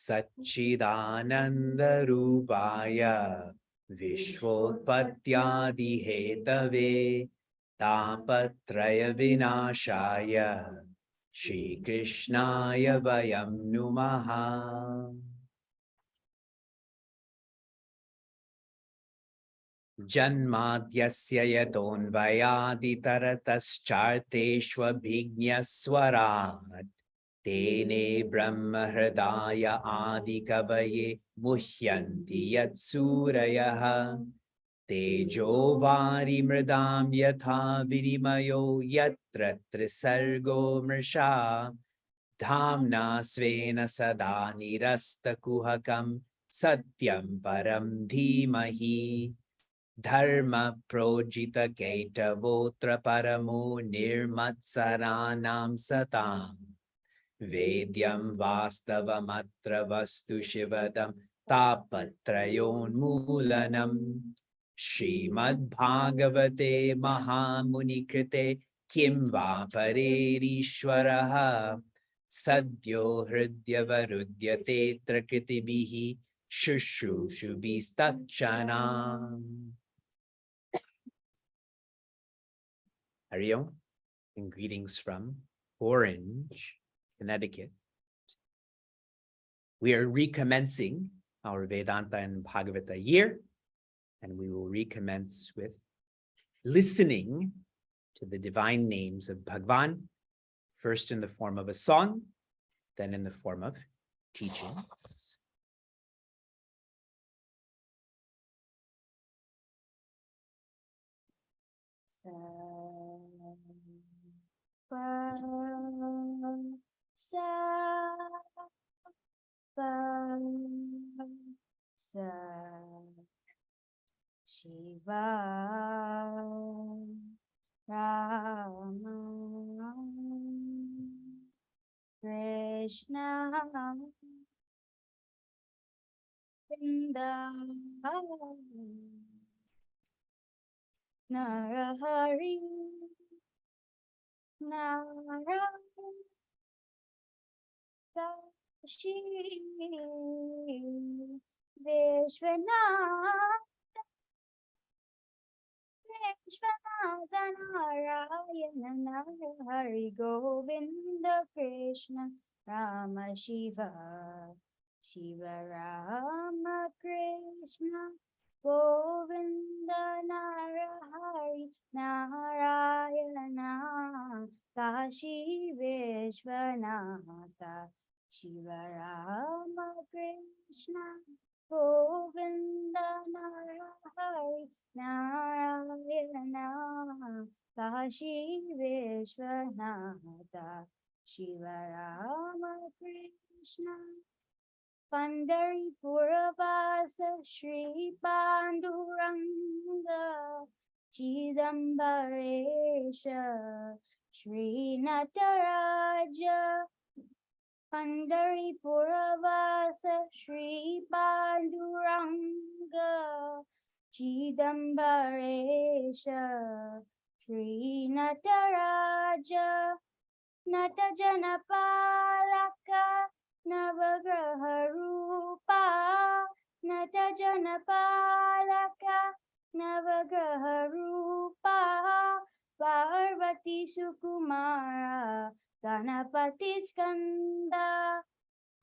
Satchidananda-rupaya Vishvotpattyadi-hetave Tapatraya-vinashaya Shri Krishnaya Vayam Numaha. Janmadyasya yatonvayaditarataschaarteshvabhignaswarat Tene Brahma Hridaya Adi Kavaye Muhyanti Yatsurayaha Tejo Vari Mridam Yatha Virimayo Yatra Trisargo Mrsha Dhamna Svena Sada Nirasta Kuhakam Satyam Param Dhimahi Dharma Projita Ketavotra Paramo Nirmatsaranam Satam Vedyam Vastavamatra Vastu Shivadam Tapatrayon Mulanam Srimad Bhagavate Mahamuni Krite Kim Va Parerishwaraha Sadyo Hridya Varudyate Trakritibihi Shushrushubistakshanam. Hariom and greetings from Orange, Connecticut. We are recommencing our Vedanta and Bhagavata year, and we will recommence with listening to the divine names of Bhagavan, first in the form of a song, then in the form of teachings. Shiva Rama Krishna Vinda Narahari Narayana Kashi Vishwanath Narayana Narahari Govinda Krishna Rama Shiva Shiva Rama Krishna Govinda Narahari Narayana Kashi Vishwanatha Shiva Rama Krishna Govinda Narahari Narayana Kashi Vishwanatha Shiva Rama Krishna Pandaripurvasa Shri Panduranga Chidambaresha Shri Nataraja Pandaripurvasa Shri Panduranga Chidambaresha Shri Nataraja Natajanapalaka Navagraha Rupa Natajanapalaka Navagraha Rupa Parvati Sukumara Ganapati Skanda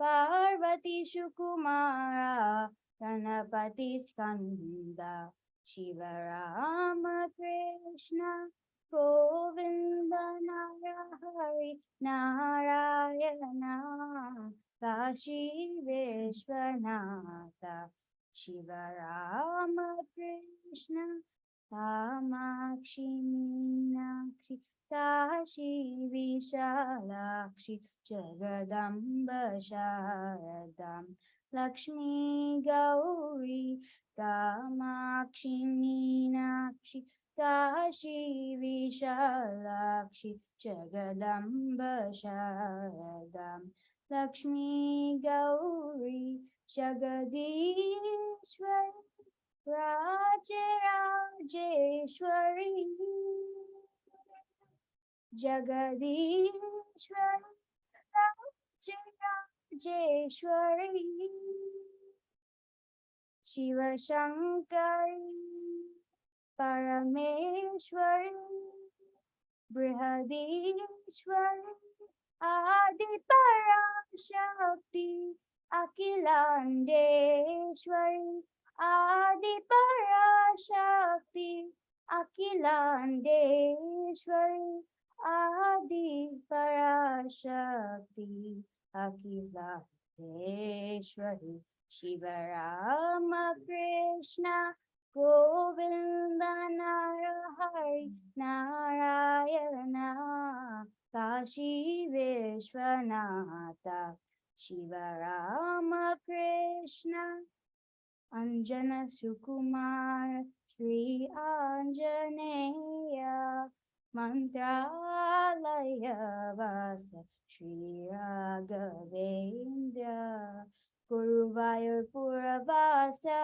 Parvati Sukumara Ganapati Skanda Shiva Rama Krishna Govinda Narahari Narayana Kashi Vishwanatha Shiva Rama Krishna Kamakshi Meenakshi Kashi Vishalakshi Jagadamba Sharadam Lakshmi Gauri Kamakshi Meenakshi Kashi Vishalakshi Jagadamba Sharadam Lakshmi Gauri Jagadishwari Rajeshwari Jagadishwari Rajeshwari Shiva Shankari Parameshwari Brihadishwari Adi Parashakti Akilandeshwari Adi Parashakti Akilandeshwari Adi Parashakti Akilandeshwari Shiva Rama Krishna Govinda Narahari Narayana Kashi Vishwanatha Shiva Rama Krishna Anjana Sukumar Shri Anjaneya Mantralaya Vasa Shri Raghavendra Guruvayur Puravasa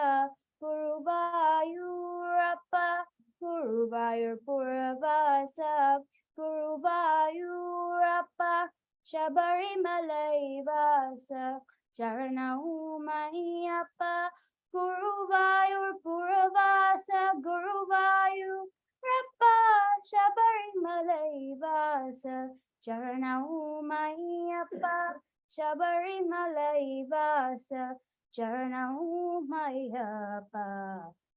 Guruvayurappa Guruvayur Puravasa Guruvayurappa Shabarimalai Vasa Sharanaumayappa Guruvayur Puravasa Guruvayurappa Shabarimalai Vasa Sharanaumayappa Shabarimalai Vasa Charanaumayappa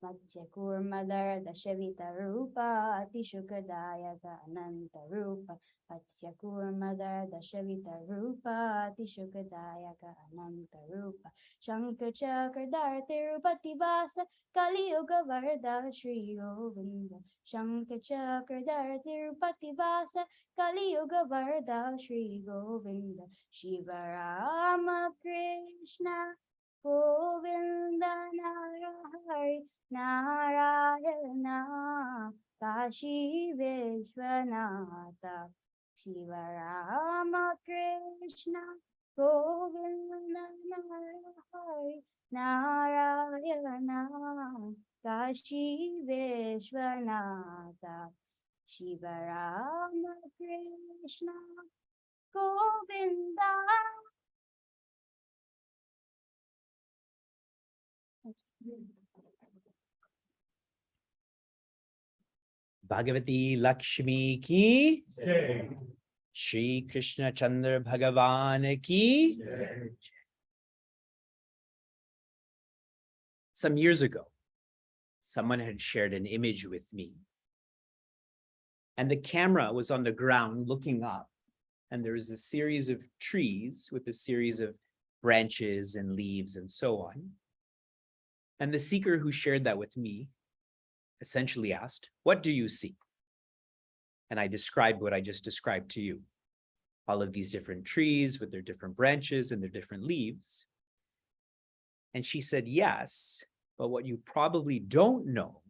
Matya Kurmadara Dashavita Rupa Atishukadayaka Ananta Rupa Matya Kurmadara Dashavita Rupa Atishukadayaka Ananta Rupa Shankar Chakradhar Tirupati Vasa Kali Yuga Varda Shri Govinda Shankar Chakradhar Tirupati Vasa Kali Yuga Varda Shri Govinda Shiva Rama Krishna Govinda Narahari Narayana Kashi Vishwanatha Shiva Rama Krishna Govinda Narahari Narayana Kashi Vishwanatha Shiva Rama Krishna Govinda Bhagavati Lakshmi ki, Jai. Shri Krishna Chandra Bhagavan ki. Jai. Some years ago, someone had shared an image with me. And the camera was on the ground looking up. And there was a series of trees with a series of branches and leaves and so on. And the seeker who shared that with me essentially asked, "What do you see?" And I described what I just described to you. All of these different trees with their different branches and their different leaves. And she said, yes, but what you probably don't know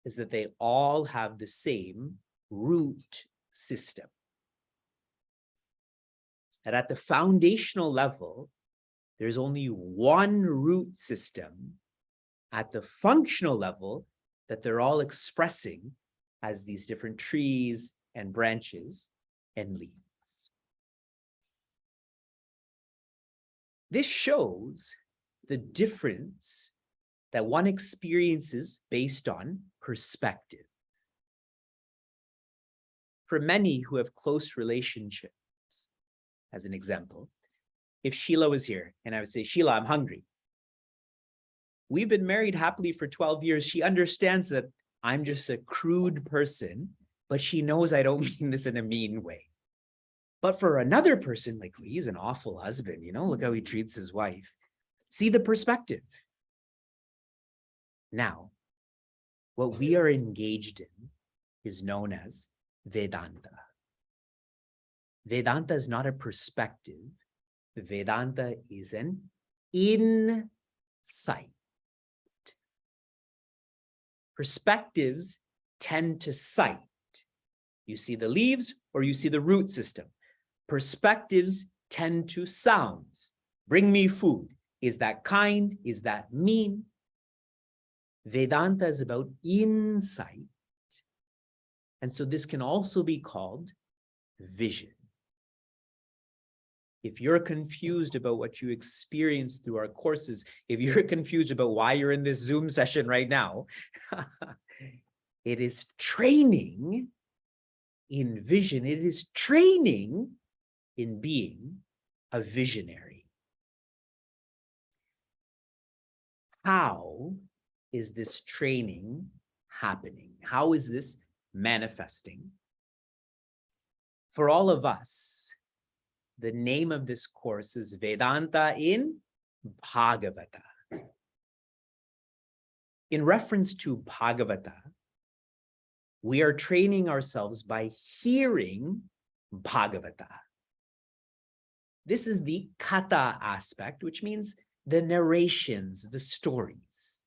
is that they all have the same root system. That at the foundational level, there's only one root system at the functional level that they're all expressing as these different trees and branches and leaves. This shows the difference that one experiences based on perspective. For many who have close relationships, as an example, if Sheila was here and I would say, "Sheila, I'm hungry," We've been married happily for 12 years. She understands that I'm just a crude person, but she knows I don't mean this in a mean way. But for another person, like, he's an awful husband, look how he treats his wife. See the perspective. Now, what we are engaged in is known as Vedanta. Vedanta is not a perspective. Vedanta is an insight. Perspectives tend to sight. You see the leaves or you see the root system. Perspectives tend to sounds. Bring me food. Is that kind? Is that mean? Vedanta is about insight. And so this can also be called vision. If you're confused about what you experience through our courses, if you're confused about why you're in this Zoom session right now, it is training in vision. It is training in being a visionary. How is this training happening? How is this manifesting? For all of us, the name of this course is Vedanta in Bhagavata. In reference to Bhagavata, we are training ourselves by hearing Bhagavata. This is the katha aspect, which means the narrations, the stories.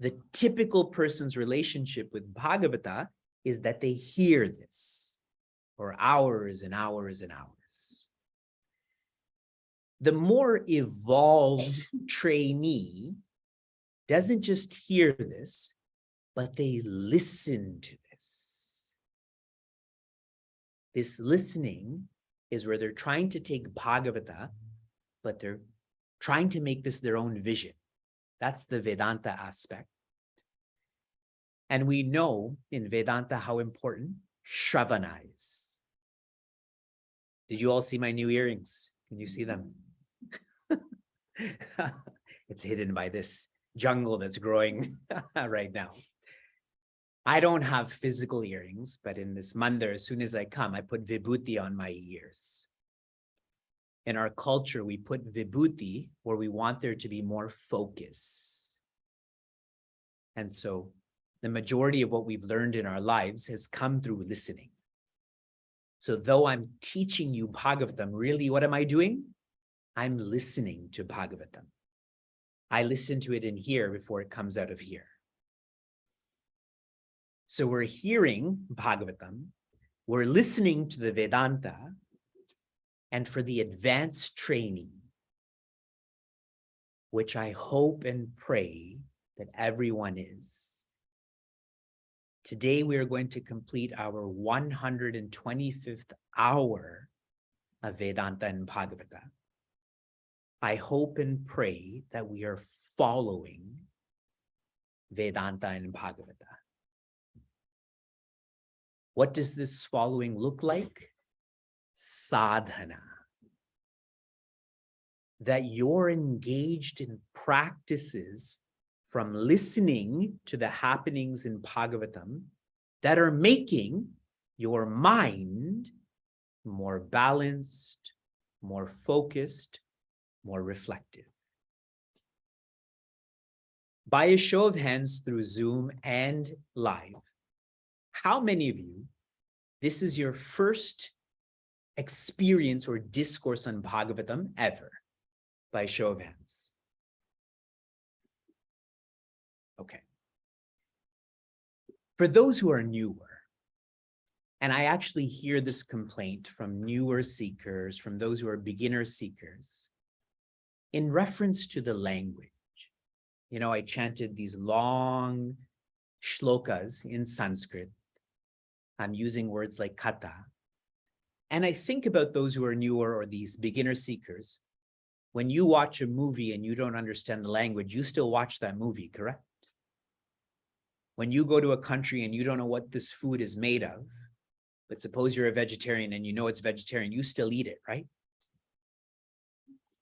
The typical person's relationship with Bhagavata is that they hear this for hours and hours and hours. The more evolved trainee doesn't just hear this, but they listen to this. This listening is where they're trying to take Bhagavata, but they're trying to make this their own vision. That's the Vedanta aspect. And we know in Vedanta how important Shravana is. Did you all see my new earrings? Can you see them? It's hidden by this jungle that's growing right now. I don't have physical earrings, but in this mandir, as soon as I come, I put vibhuti on my ears. In our culture, we put vibhuti where we want there to be more focus. And so the majority of what we've learned in our lives has come through listening. So though I'm teaching you Bhagavatam, really what am I doing? I'm listening to Bhagavatam. I listen to it in here before it comes out of here. So we're hearing Bhagavatam, we're listening to the Vedanta, and for the advanced training, which I hope and pray that everyone is. Today, we are going to complete our 125th hour of Vedanta and Bhagavata. I hope and pray that we are following Vedanta and Bhagavata. What does this following look like? Sadhana. That you're engaged in practices from listening to the happenings in Bhagavatam that are making your mind more balanced, more focused, more reflective. By a show of hands through Zoom and live, how many of you, this is your first experience or discourse on Bhagavatam ever? By a show of hands. Okay. For those who are newer, and I actually hear this complaint from newer seekers, from those who are beginner seekers, in reference to the language. I chanted these long shlokas in Sanskrit. I'm using words like kata. And I think about those who are newer or these beginner seekers. When you watch a movie and you don't understand the language, you still watch that movie, correct? When you go to a country and you don't know what this food is made of, but suppose you're a vegetarian and you know it's vegetarian, you still eat it, right?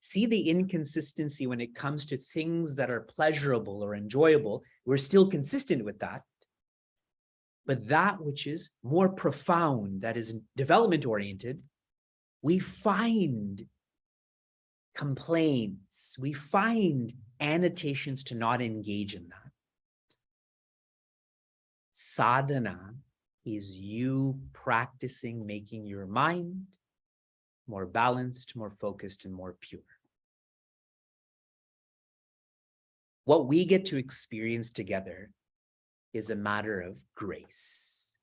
See the inconsistency when it comes to things that are pleasurable or enjoyable. We're still consistent with that. But that which is more profound, that is development-oriented, we find complaints, we find annotations to not engage in that. Sadhana is you practicing making your mind more balanced, more focused, and more pure. What we get to experience together is a matter of grace.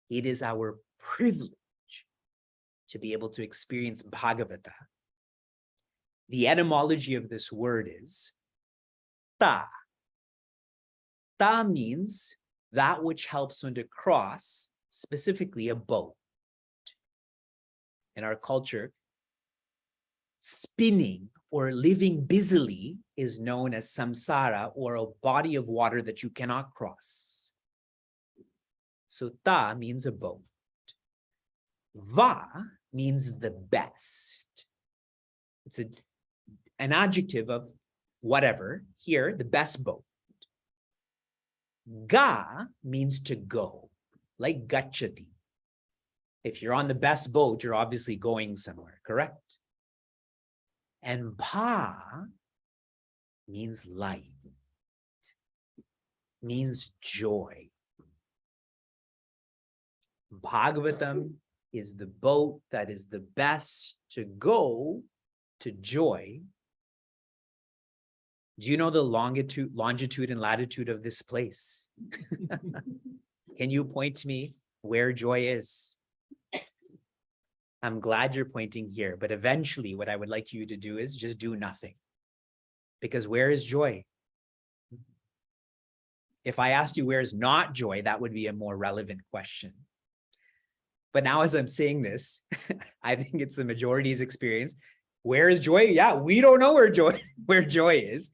It is our privilege to be able to experience Bhagavata. The etymology of this word is ta. Ta means that which helps one to cross, specifically a boat. In our culture, spinning or living busily is known as samsara, or a body of water that you cannot cross. So ta means a boat. Va means the best. It's an adjective of whatever. Here, the best boat. Ga means to go, like gachati. If you're on the best boat, you're obviously going somewhere, correct? And pa means light, means joy. Bhagavatam is the boat that is the best to go to joy. Do you know the longitude and latitude of this place? Can you point to me where joy is? I'm glad you're pointing here, but eventually what I would like you to do is just do nothing. Because where is joy? If I asked you where is not joy, that would be a more relevant question. But now as I'm saying this, I think it's the majority's experience. Where is joy? Yeah, we don't know where joy is.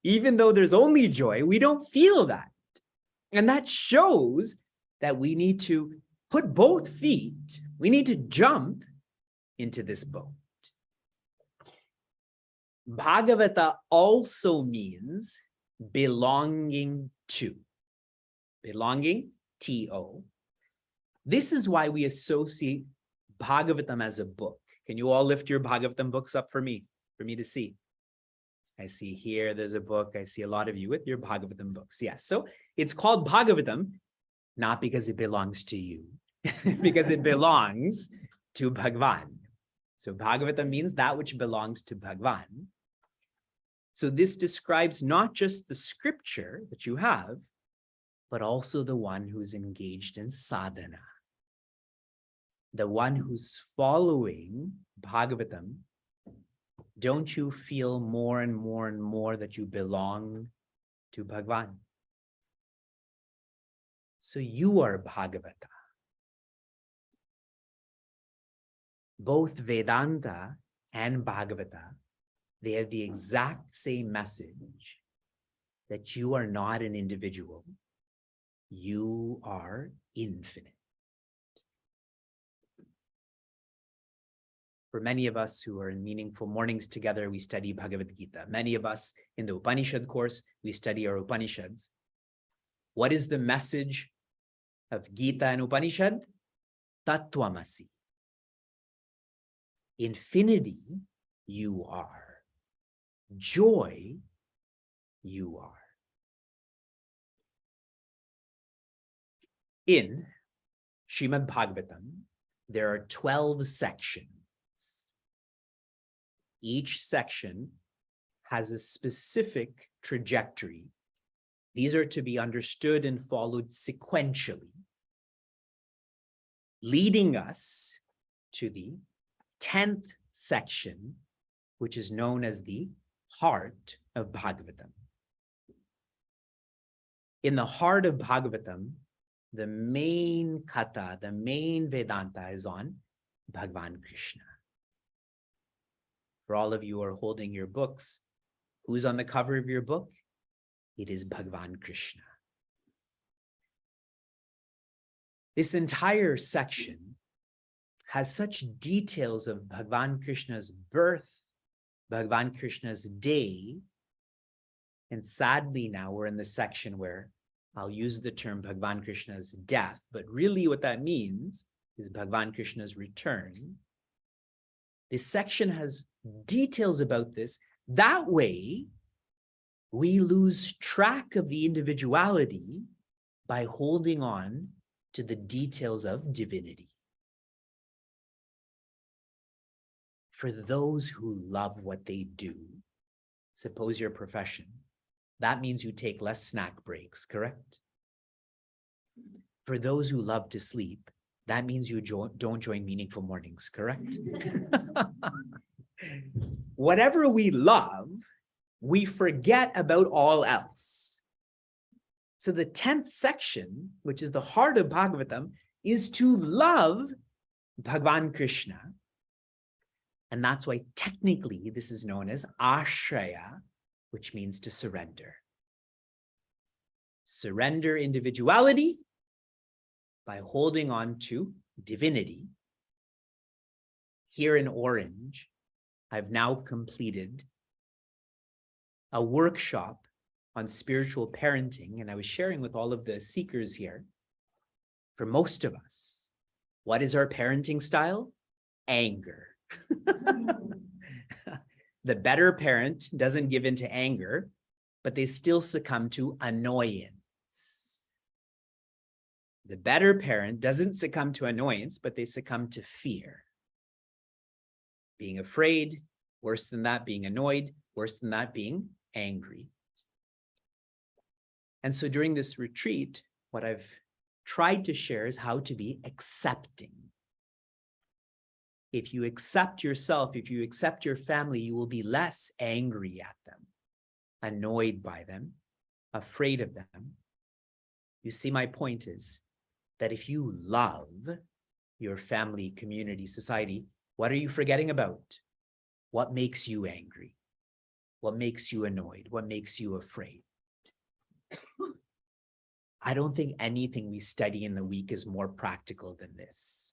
Even though there's only joy, we don't feel that. And that shows that we need to put both feet, we need to jump into this boat. Bhagavata also means belonging to. Belonging, T-O. This is why we associate Bhagavatam as a book. Can you all lift your Bhagavatam books up for me to see? I see here, there's a book. I see a lot of you with your Bhagavatam books. Yes, so it's called Bhagavatam, not because it belongs to you, because it belongs to Bhagwan. So Bhagavatam means that which belongs to Bhagwan. So this describes not just the scripture that you have, but also the one who's engaged in sadhana. The one who's following Bhagavatam. Don't you feel more and more and more that you belong to Bhagwan? So you are Bhagavata. Both Vedanta and Bhagavata, they have the exact same message that you are not an individual. You are infinite. For many of us who are in meaningful mornings together, we study Bhagavad Gita. Many of us in the Upanishad course, we study our Upanishads. What is the message of Gita and Upanishad? Tattvamasi. Infinity, you are. Joy, you are. In Srimad Bhagavatam, there are 12 sections. Each section has a specific trajectory. These are to be understood and followed sequentially, leading us to the 10th section, which is known as the heart of Bhagavatam. In the heart of Bhagavatam, the main katha, the main Vedanta is on Bhagavan Krishna. For all of you who are holding your books, who's on the cover of your book? It is Bhagavan Krishna. This entire section has such details of Bhagavan Krishna's birth, Bhagavan Krishna's day. And sadly, now we're in the section where I'll use the term Bhagavan Krishna's death, but really what that means is Bhagavan Krishna's return. This section has details about this. That way, we lose track of the individuality by holding on to the details of divinity. For those who love what they do, suppose your profession, that means you take less snack breaks, correct? For those who love to sleep, that means you don't join meaningful mornings, correct? Whatever we love, we forget about all else. So the 10th section, which is the heart of Bhagavatam, is to love Bhagavan Krishna. And that's why technically this is known as ashraya, which means to surrender. Surrender individuality by holding on to divinity. Here in orange, I've now completed a workshop on spiritual parenting, and I was sharing with all of the seekers here. For most of us, what is our parenting style? Anger. The better parent doesn't give in to anger, but they still succumb to annoyance. The better parent doesn't succumb to annoyance, but they succumb to fear. Being afraid, worse than that, being annoyed, worse than that, being angry. And so during this retreat, what I've tried to share is how to be accepting. If you accept yourself, if you accept your family, you will be less angry at them, annoyed by them, afraid of them. You see, my point is that if you love your family, community, society, what are you forgetting about? What makes you angry? What makes you annoyed? What makes you afraid? I don't think anything we study in the week is more practical than this.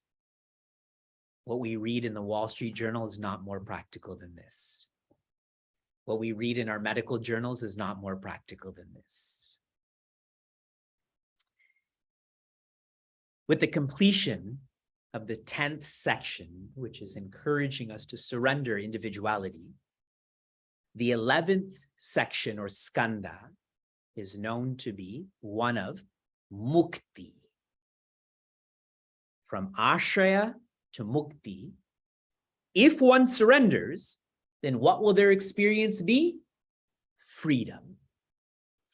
What we read in the Wall Street Journal is not more practical than this. What we read in our medical journals is not more practical than this. With the completion of the 10th section, which is encouraging us to surrender individuality, the 11th section, or skanda, is known to be one of mukti. From ashraya to mukti, if one surrenders, then what will their experience be? Freedom.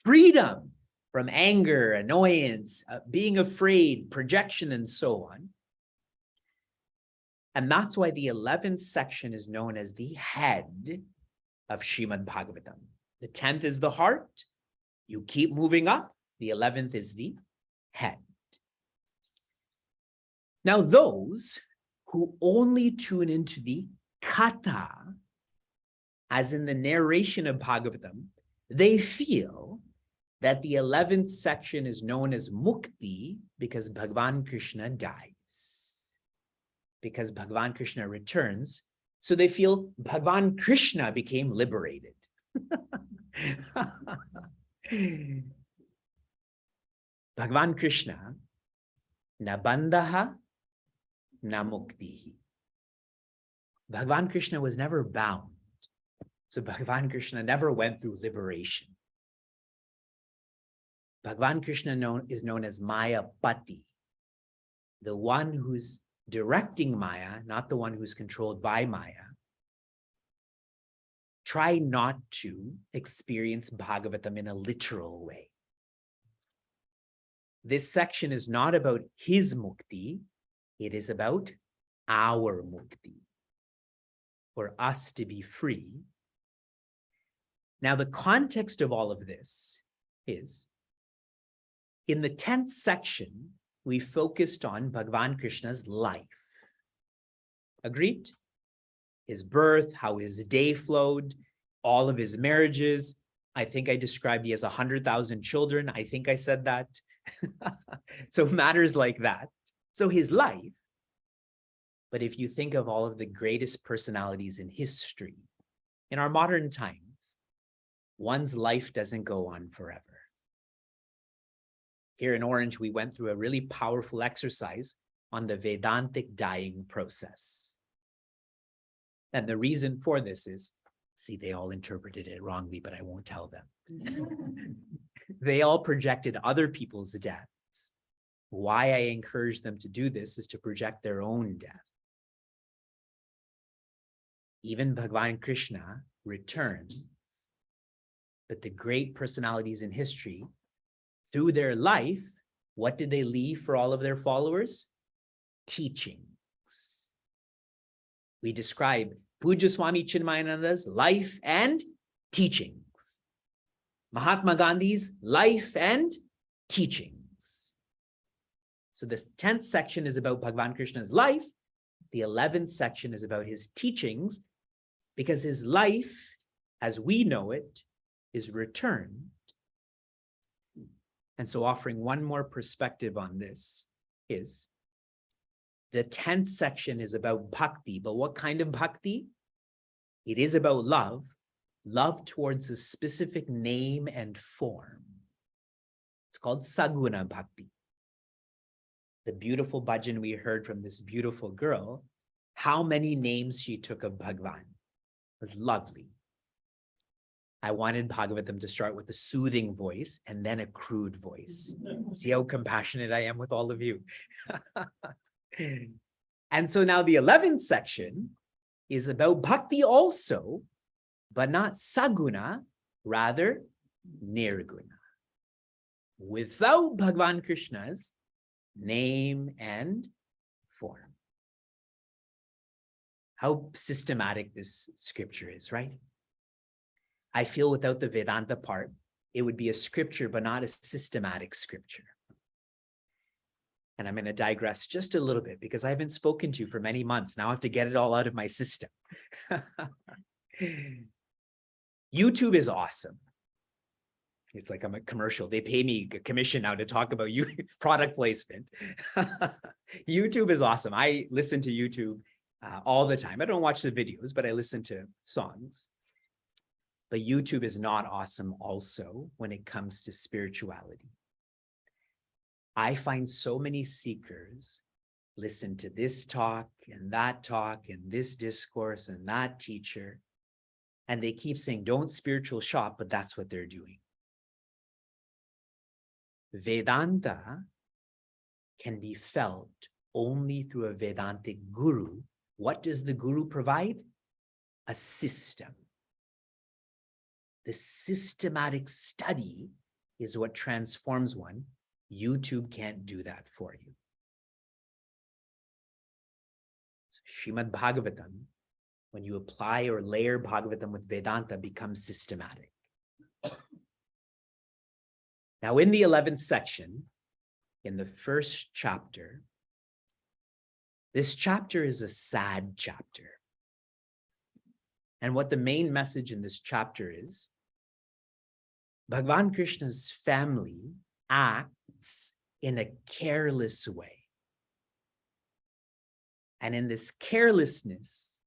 Freedom from anger, annoyance, being afraid, projection, and so on. And that's why the 11th section is known as the head of Srimad Bhagavatam. The 10th is the heart. You keep moving up. The 11th is the head. Now, those who only tune into the katha, as in the narration of Bhagavatam, they feel that the 11th section is known as mukti because Bhagavan Krishna dies, because Bhagavan Krishna returns. So they feel Bhagavan Krishna became liberated. Bhagavan Krishna, na bandhaha, na muktihi. Bhagavan Krishna was never bound. So Bhagavan Krishna never went through liberation. Bhagavan Krishna is known as Maya Pati, the one who's directing Maya, not the one who's controlled by Maya. Try not to experience Bhagavatam in a literal way. This section is not about his mukti, it is about our mukti, for us to be free. Now, the context of all of this is, in the 10th section, we focused on Bhagavan Krishna's life. Agreed? His birth, how his day flowed, all of his marriages. I think I described he has 100,000 children. I think I said that. So matters like that. So his life. But if you think of all of the greatest personalities in history, in our modern times, one's life doesn't go on forever. Here in Orange, we went through a really powerful exercise on the Vedantic dying process. And the reason for this is, see, they all interpreted it wrongly, but I won't tell them. They all projected other people's deaths. Why I encourage them to do this is to project their own death. Even Bhagavan Krishna returns, but the great personalities in history, through their life, what did they leave for all of their followers? Teachings. We describe Pujya Swami Chinmayananda's life and teachings. Mahatma Gandhi's life and teachings. So this 10th section is about Bhagavan Krishna's life. The 11th section is about his teachings, because his life, as we know it, is returned. And so offering one more perspective on this is, the 10th section is about bhakti, but what kind of bhakti? It is about love, love towards a specific name and form. It's called Saguna Bhakti. The beautiful bhajan we heard from this beautiful girl, how many names she took of Bhagavan. Was lovely. I wanted Bhagavatam to start with a soothing voice and then a crude voice. See how compassionate I am with all of you. And so now the 11th section is about bhakti also, but not saguna, rather nirguna. Without Bhagavan Krishna's name and form. How systematic this scripture is, right? I feel without the Vedanta part, it would be a scripture, but not a systematic scripture. And I'm going to digress just a little bit because I haven't spoken to you for many months. Now I have to get it all out of my system. YouTube is awesome. It's like I'm a commercial. They pay me a commission now to talk about product placement. YouTube is awesome. I listen to YouTube all the time. I don't watch the videos, but I listen to songs. But YouTube is not awesome also when it comes to spirituality. I find so many seekers listen to this talk and this discourse and that teacher, and they keep saying, don't spiritual shop, but that's what they're doing. Vedanta can be felt only through a Vedantic guru. What does the guru provide? A system. The systematic study is what transforms one. YouTube can't do that for you. So Srimad Bhagavatam, when you apply or layer Bhagavatam with Vedanta, becomes systematic. Now, in the 11th section, in the first chapter, this chapter is a sad chapter. And what the main message in this chapter is, Bhagavan Krishna's family acts in a careless way. And in this carelessness,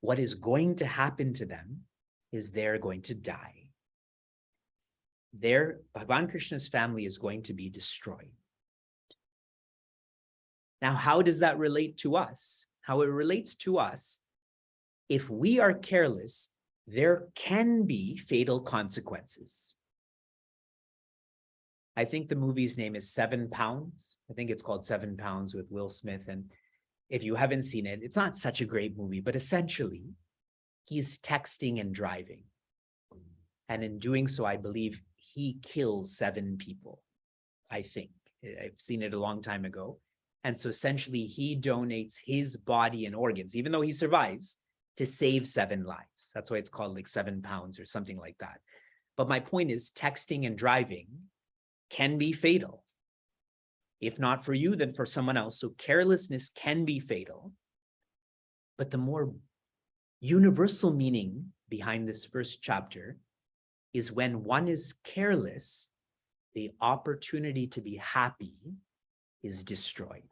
what is going to happen to them is they're going to die. Bhagavan Krishna's family is going to be destroyed. Now, how does that relate to us? How it relates to us, if we are careless, there can be fatal consequences. I think the movie's name is 7 Pounds. I think it's called 7 Pounds with Will Smith. And if you haven't seen it, it's not such a great movie, but essentially, he's texting and driving. And in doing so, I believe he kills 7 people, I think. I've seen it a long time ago. And so essentially, he donates his body and organs, even though he survives, to save 7 lives. That's why it's called like 7 Pounds or something like that. But my point is, texting and driving can be fatal. If not for you, then for someone else. So carelessness can be fatal. But the more universal meaning behind this first chapter is when one is careless, the opportunity to be happy is destroyed.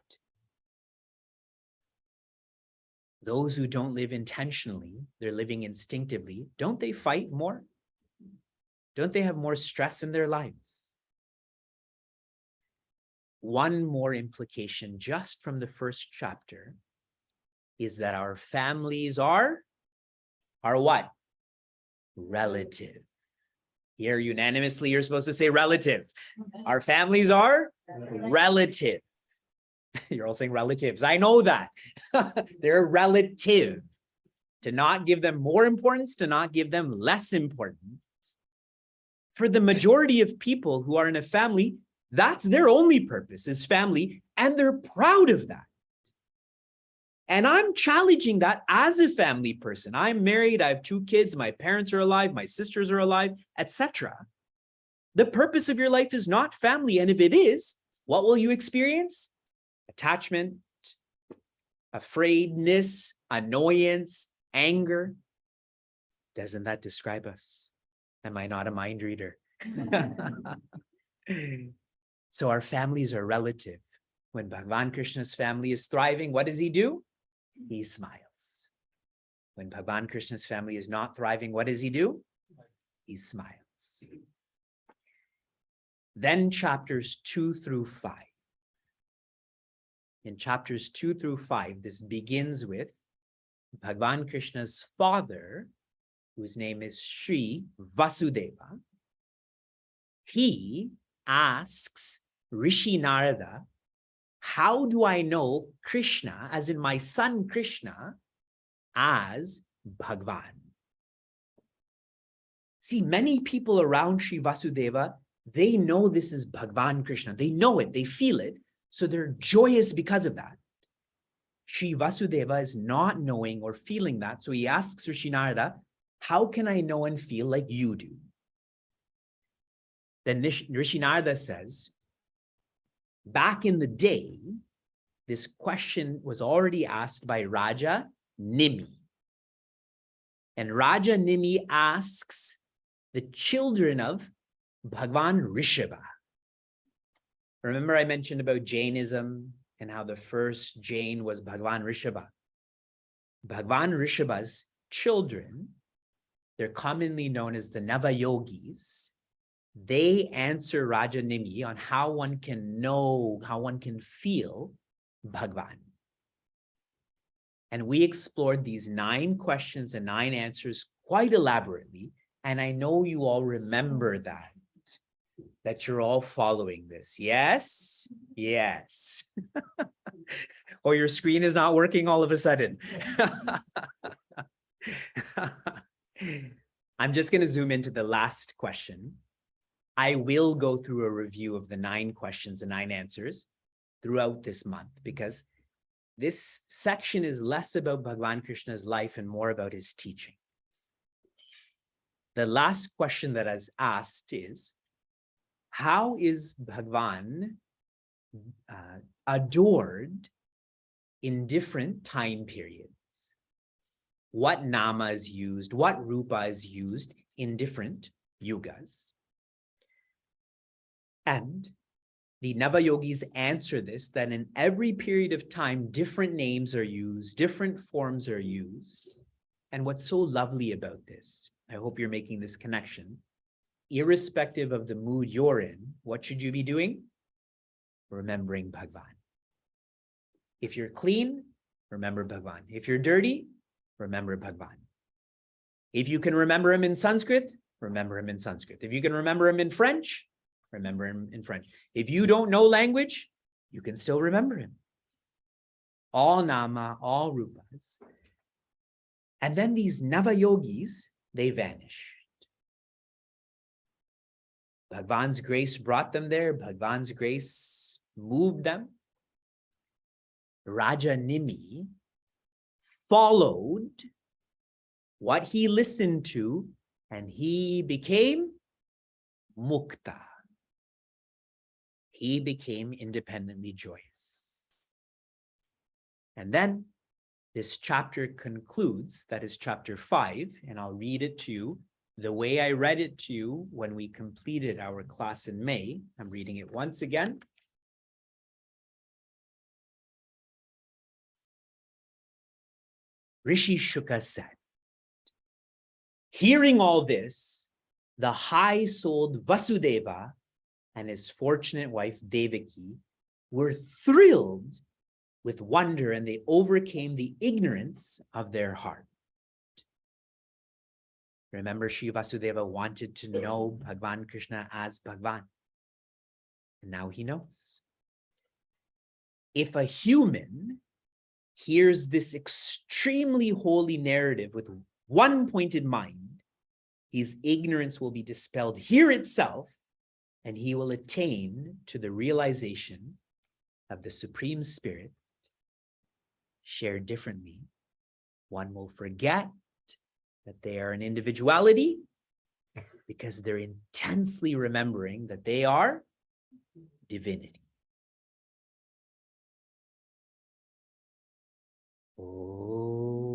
Those who don't live intentionally, they're living instinctively. Don't they fight more? Don't they have more stress in their lives? One more implication just from the first chapter is that our families are what? Relative. Here unanimously, you're supposed to say relative. Our families are relative. You're all saying relatives. I know that. They're relative. To not give them more importance, to not give them less importance. For the majority of people who are in a family, that's their only purpose, is family, and they're proud of that. And I'm challenging that as a family person. I'm married, I have 2 kids, my parents are alive, my sisters are alive, etc. The purpose of your life is not family, and if it is, what will you experience? Attachment, afraidness, annoyance, anger. Doesn't that describe us? Am I not a mind reader? So our families are relative. When Bhagavan Krishna's family is thriving, what does he do? He smiles. When Bhagavan Krishna's family is not thriving, what does he do? He smiles. Then chapters 2 through 5. In chapters 2 through 5, this begins with Bhagavan Krishna's father, whose name is Sri Vasudeva. He asks Rishi Narada, how do I know Krishna, as in my son Krishna, as Bhagavan? See, many people around Sri Vasudeva, they know this is Bhagavan Krishna. They know it, they feel it, so they're joyous because of that. Sri Vasudeva is not knowing or feeling that, so he asks Rishi Narada, how can I know and feel like you do? Then Rishi Narada says, back in the day, this question was already asked by Raja Nimi. And Raja Nimi asks the children of Bhagavan Rishabha. Remember I mentioned about Jainism and how the first Jain was Bhagavan Rishabha. Bhagavan Rishabha's children, they're commonly known as the Navayogis. They answer Raja Nimi on how one can know, how one can feel Bhagavan. And we explored these 9 questions and 9 answers quite elaborately. And I know you all remember that you're all following this. Yes? Yes. Or your screen is not working all of a sudden. I'm just going to zoom into the last question. I will go through a review of the 9 questions and 9 answers throughout this month, because this section is less about Bhagavan Krishna's life and more about his teaching. The last question that is asked is, how is Bhagavan adored in different time periods? What nama is used? What rupa is used in different yugas? And the Navayogis answer this, that in every period of time, different names are used, different forms are used. And what's so lovely about this, I hope you're making this connection, irrespective of the mood you're in, what should you be doing? Remembering Bhagavan. If you're clean, remember Bhagavan. If you're dirty, remember Bhagavan. If you can remember him in Sanskrit, remember him in Sanskrit. If you can remember him in French, remember him in French. If you don't know language, you can still remember him. All nama, all rupas. And then these Navayogis, they vanished. Bhagavan's grace brought them there. Bhagavan's grace moved them. Raja Nimi followed what he listened to, and he became mukta. He became independently joyous. And then this chapter concludes, that is chapter 5, and I'll read it to you the way I read it to you when we completed our class in May. I'm reading it once again. Rishi Shuka said, hearing all this, the high-souled Vasudeva and his fortunate wife Devaki were thrilled with wonder, and they overcame the ignorance of their heart. Remember, Sri Vasudeva wanted to know Bhagavan Krishna as Bhagavan. And now he knows. If a human hears this extremely holy narrative with one pointed mind, his ignorance will be dispelled here itself, and he will attain to the realization of the Supreme Spirit. Shared differently, one will forget that they are an individuality because they're intensely remembering that they are divinity. Oh.